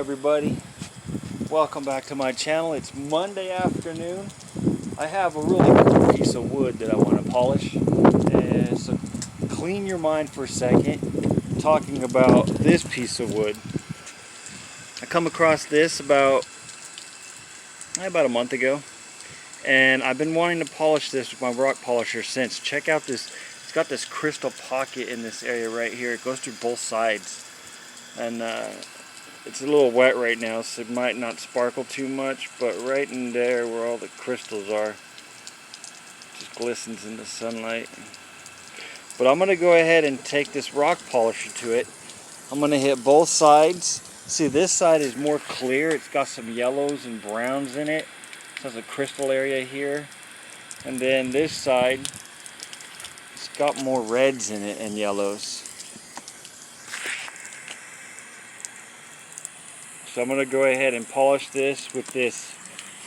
everybody, welcome back to my channel. It's Monday afternoon. I have a really cool piece of wood that I want to polish, and so clean your mind for a second talking about this piece of wood. I come across this about a month ago, and I've been wanting to polish this with my rock polisher since. Check out this, it's got this crystal pocket in this area right here. It goes through both sides, and it's a little wet right now, so it might not sparkle too much, but right in there where all the crystals are, just glistens in the sunlight. But I'm going to go ahead and take this rock polisher to it. I'm going to hit both sides. See, this side is more clear. It's got some yellows and browns in it. It has a crystal area here. And then this side, it's got more reds in it and yellows. So I'm going to go ahead and polish this with this.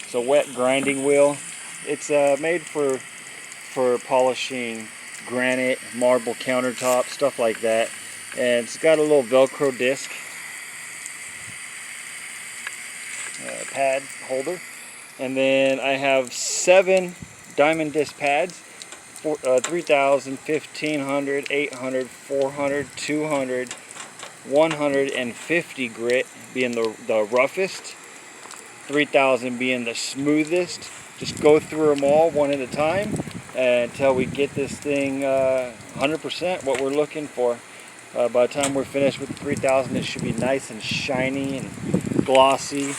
It's a wet grinding wheel. It's made for polishing granite, marble countertop, stuff like that. And it's got a little Velcro disc pad holder. And then I have 7 diamond disc pads, 3,000, 1,500, 800, 400, 200, 150 grit being the roughest, 3,000 being the smoothest. Just go through them all one at a time until we get this thing 100% what we're looking for. By the time we're finished with the 3,000, it should be nice and shiny and glossy.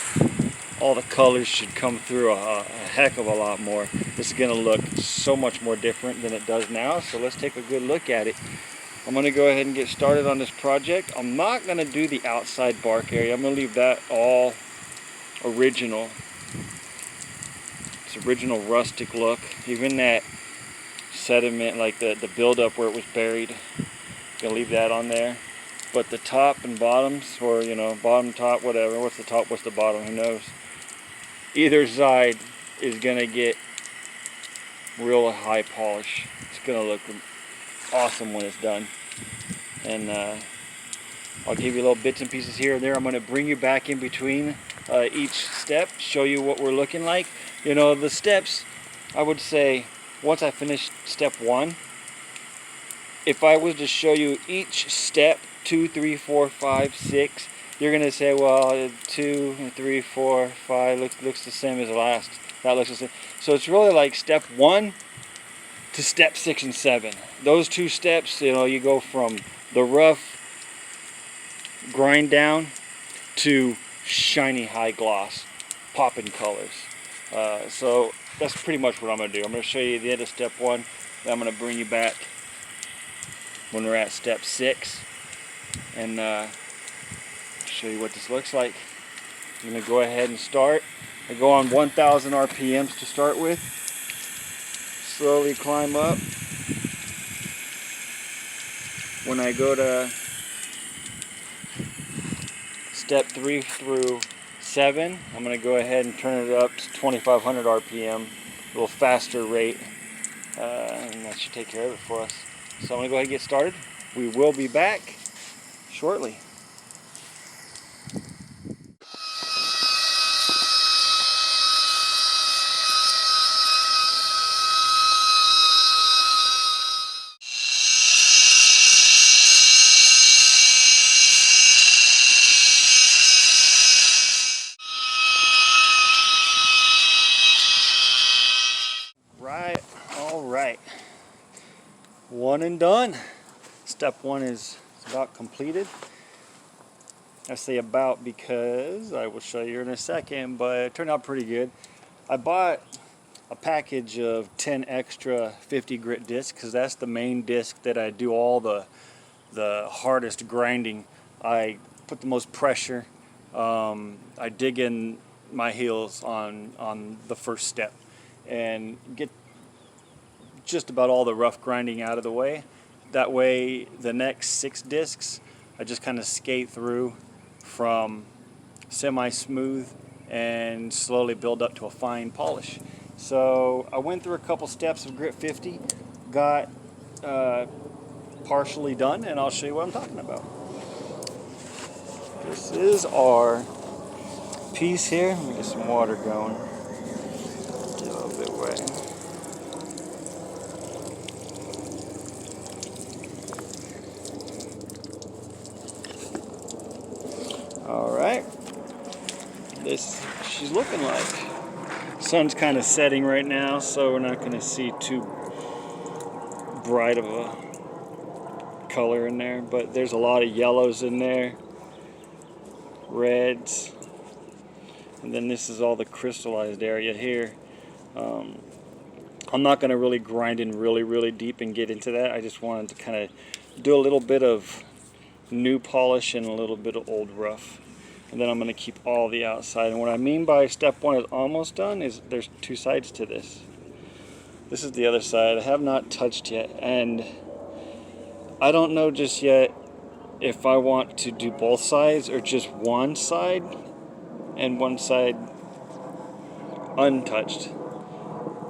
All the colors should come through a heck of a lot more. This is going to look so much more different than it does now, so let's take a good look at it. I'm going to go ahead and get started on this project. I'm not going to do the outside bark area. I'm going to leave that all original. It's original rustic look. Even that sediment, like the buildup where it was buried, I'm going to leave that on there. But the top and bottoms, or bottom, top, whatever. What's the top, what's the bottom, who knows. Either side is going to get real high polish. It's going to look awesome when it's done. And I'll give you little bits and pieces here and there. I'm going to bring you back in between each step, show you what we're looking like. The steps, I would say, once I finish step 1, if I was to show you each step, 2, 3, 4, 5, 6, you're going to say, well, 2, 3, 4, 5 looks the same as the last. That looks the same. So it's really like step 1 to step 6 and 7. Those 2 steps, you go from the rough grind down to shiny high gloss, popping colors. So that's pretty much what I'm going to do. I'm going to show you the end of step 1, then I'm going to bring you back when we're at step 6 and show you what this looks like. I'm going to go ahead and start. I go on 1,000 RPMs to start with. Slowly climb up. When I go to step 3 through 7, I'm going to go ahead and turn it up to 2,500 RPM, a little faster rate, and that should take care of it for us. So I'm going to go ahead and get started. We will be back shortly. All right, one and done. Step 1 is about completed. I say about because I will show you in a second, but it turned out pretty good. I bought a package of 10 extra 50 grit discs because that's the main disc that I do all the hardest grinding. I put the most pressure. I dig in my heels on the first step and get just about all the rough grinding out of the way. That way the next 6 discs I just kind of skate through from semi-smooth and slowly build up to a fine polish. So I went through a couple steps of Grit 50, got partially done, and I'll show you what I'm talking about. This is our piece here. Let me get some water going. Get a little bit wet. Alright. This she's looking like. Sun's kind of setting right now, so we're not going to see too bright of a color in there, but there's a lot of yellows in there, reds, and then this is all the crystallized area here. I'm not going to really grind in really deep and get into that. I just wanted to kind of do a little bit of new polish and a little bit of old rough, and then I'm going to keep all the outside. And what I mean by step one is almost done is there's two sides to this. This is the other side I have not touched yet, and I don't know just yet if I want to do both sides or just one side and one side untouched.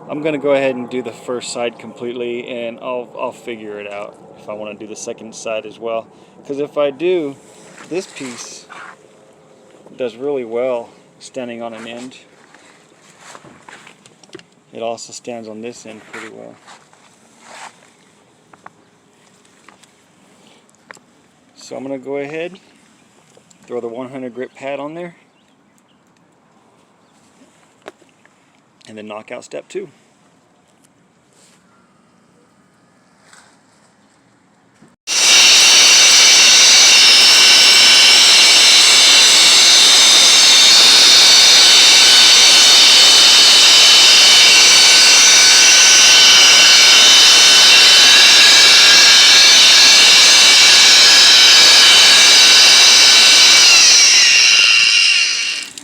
I'm gonna go ahead and do the first side completely, and I'll figure it out if I want to do the second side as well. Because if I do, this piece does really well standing on an end. It also stands on this end pretty well. So I'm going to go ahead, throw the 100 grit pad on there, and then knock out step two.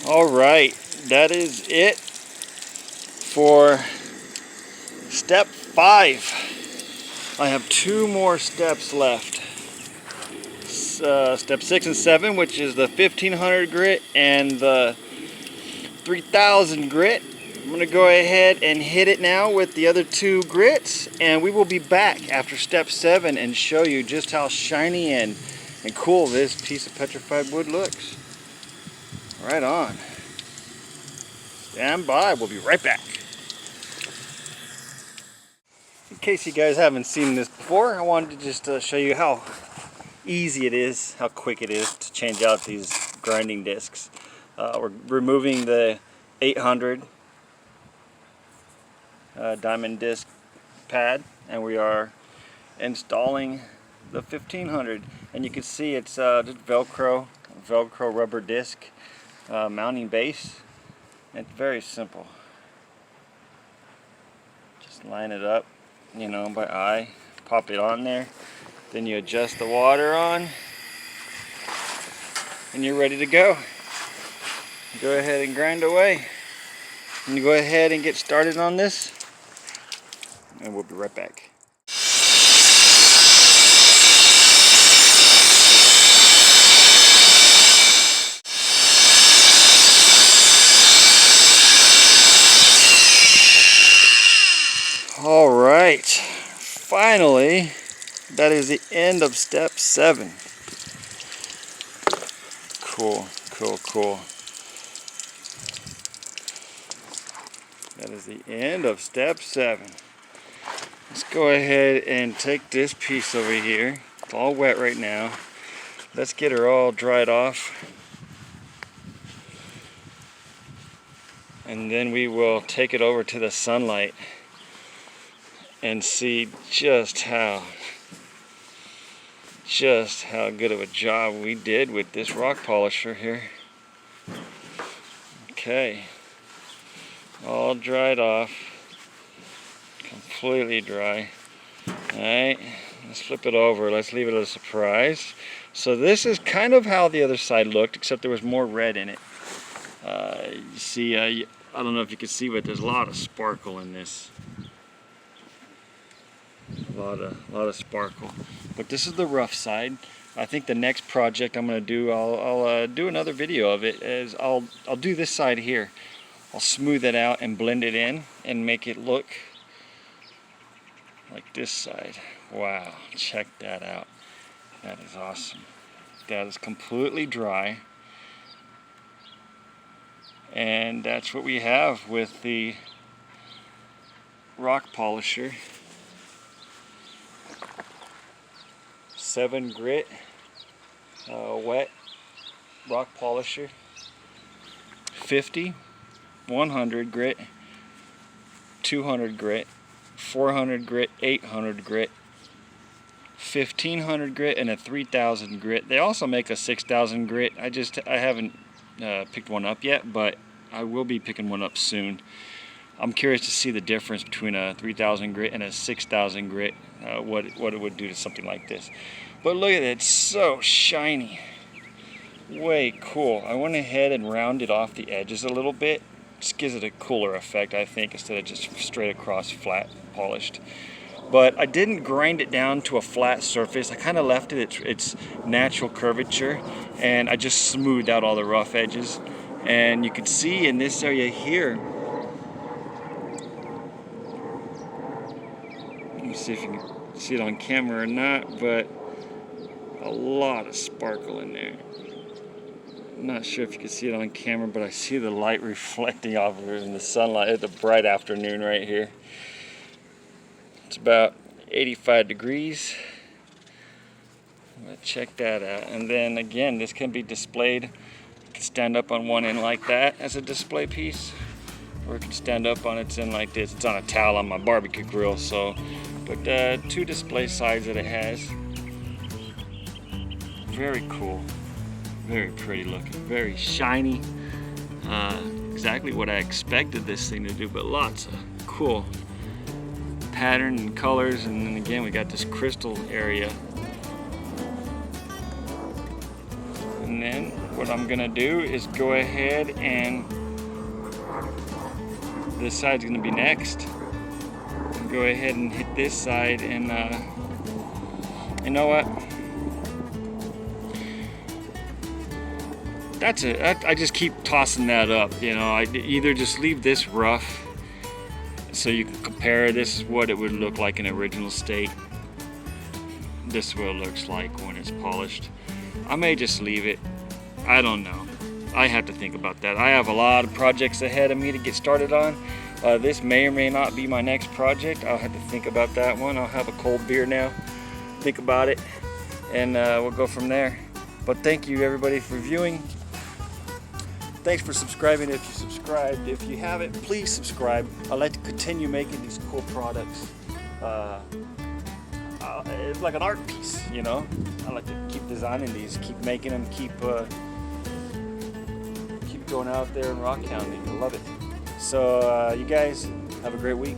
Alright, that is it for step 5. I have 2 more steps left. Step 6 and 7, which is the 1500 grit and the 3000 grit. I'm going to go ahead and hit it now with the other 2 grits, and we will be back after step 7 and show you just how shiny and cool this piece of petrified wood looks. Right on. Stand by, we'll be right back. In case you guys haven't seen this before, I wanted to just show you how easy it is, how quick it is to change out these grinding discs. We're removing the 800 diamond disc pad, and we are installing the 1500. And you can see it's just Velcro rubber disc mounting base. It's very simple. Just line it up, you know, by eye, pop it on there, then you adjust the water on, and you're ready to go. Go ahead and grind away. And you go ahead and get started on this, and we'll be right back. Alright, finally, that is the end of step 7. Cool. That is the end of step 7. Let's go ahead and take this piece over here. It's all wet right now. Let's get her all dried off. And then we will take it over to the sunlight and see just how good of a job we did with this rock polisher here. Okay, all dried off, completely dry. Alright, let's flip it over. Let's leave it as a surprise. So this is kind of how the other side looked, except there was more red in it. You see, I don't know if you can see, but there's a lot of sparkle in this. A lot of sparkle. But this is the rough side. I think the next project I'm going to do, I'll do another video of it. Is I'll do this side here. I'll smooth it out and blend it in and make it look like this side. Wow, check that out. That is awesome. That is completely dry. And that's what we have with the rock polisher. 7 grit wet rock polisher. 50, 100 grit, 200 grit, 400 grit, 800 grit, 1500 grit, and a 3000 grit. They also make a 6000 grit. I haven't picked one up yet, but I will be picking one up soon. I'm curious to see the difference between a 3000 grit and a 6000 grit, what it would do to something like this. But look at it, it's so shiny. Way cool. I went ahead and rounded off the edges a little bit. Just gives it a cooler effect, I think, instead of just straight across flat polished. But I didn't grind it down to a flat surface. I kind of left it its natural curvature, and I just smoothed out all the rough edges. And you can see in this area here, let me see if you can see it on camera or not, but a lot of sparkle in there. I'm not sure if you can see it on camera, but I see the light reflecting off of it in the sunlight. It's a bright afternoon right here. It's about 85 degrees. Let's check that out. And then again, this can be displayed. It can stand up on one end like that as a display piece, or it can stand up on its end like this. It's on a towel on my barbecue grill, so, but 2 display sides that it has. Very cool. Very pretty looking, very shiny. Exactly what I expected this thing to do, but lots of cool pattern and colors. And then again, we got this crystal area. And then what I'm gonna do is go ahead and this side's gonna be next. And go ahead and hit this side, and you know what? That's it. I just keep tossing that up, you know. I either just leave this rough so you can compare. This is what it would look like in original state. This is what it looks like when it's polished. I may just leave it. I don't know. I have to think about that. I have a lot of projects ahead of me to get started on. This may or may not be my next project. I'll have to think about that one. I'll have a cold beer now, think about it, and we'll go from there. But thank you everybody for viewing. Thanks for subscribing if you subscribed. If you haven't, please subscribe. I'd like to continue making these cool products. It's like an art piece, you know. I like to keep designing these, keep making them, keep going out there and rock hounding. I love it. So you guys have a great week.